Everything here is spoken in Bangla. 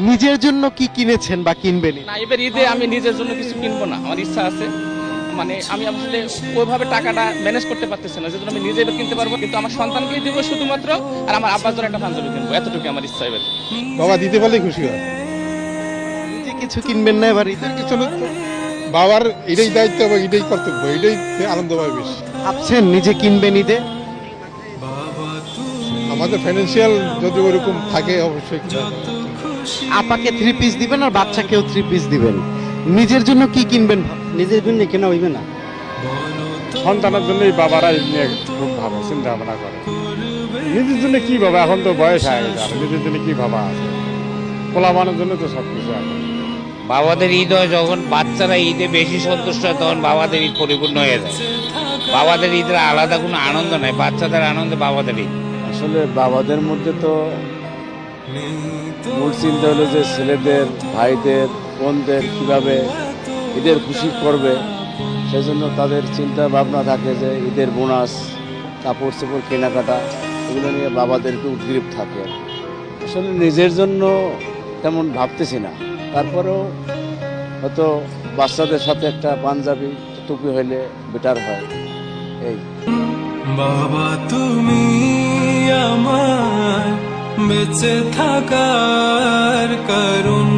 নিজের জন্য কি কিনেছেন বা কিনবেন? না, এবার ঈদে আমি নিজের জন্য কিছু কিনবো না, আমার ইচ্ছা আছে। মানে আমি আসলে ওইভাবে টাকাটা ম্যানেজ করতে পারতেছি না, যেজন্য আমি নিজে এবার কিনতে পারবো, কিন্তু আমার সন্তানকেই দিব শুধুমাত্র, আর আমার আব্বার জন্য একটা পাঞ্জাবি কিনবো, এতটুকু আমার ইচ্ছা এবার। বাবা দিতে পারলে খুশি হয়। নিজে কিছু কিনবেন না এবার ঈদে? কিছু না, বাবার এটাই দায়িত্ব এবং এটাই কর্তব্য, এটাই আনন্দ পাবে বেশি। ভাবছেন নিজে কিনবেন ঈদে? আমাদের ফাইন্যান্সিয়াল যদি ওরকম থাকে অবশ্যই কিনা যাবে। আপাকে 3 পিস দিবেন আর বাচ্চাকেও 3 পিস দিবেন। নিজের জন্য কি কিনবেন? নিজের জন্য কেনা হইবে না, সন্তানের জন্যই বাবারা এই নিয়ে খুব ভাবে চিন্তা ভাবনা করে। নিজের জন্য কি ভাবে, এখন তো বয়স হয়ে গেছে, আর নিজের জন্য কি ভাবা আছে? পোলাপানের জন্য তো সবকিছু এখন। বাবাদের ঈদ হয় যখন বাচ্চারা ঈদে বেশি সন্তুষ্ট হয়, তখন বাবাদের ঈদ পরিপূর্ণ হয়ে যায়। বাবাদের ঈদের আলাদা কোনো আনন্দ নাই, বাচ্চাদের আনন্দে বাবাদের ঈদ। আসলে বাবাদের মধ্যে তো মূল চিন্তা হলো যে ছেলেদের, ভাইদের, বোনদের কিভাবে ঈদের খুশি করবে, সেজন্য তাদের চিন্তা ভাবনা থাকে যে ঈদের বোনাস, কাপড় চোপড় কেনাকাটা, এগুলো নিয়ে বাবাদের একটু উদ্গ্রীব থাকে। আসলে নিজের জন্য তেমন ভাবতেছি না, তারপরেও হয়তো বাচ্চাদের সাথে একটা পাঞ্জাবি টুপি হইলে বেটার হয়। এই বাবা তুমি আমার বেঁচে থাকার কারণ।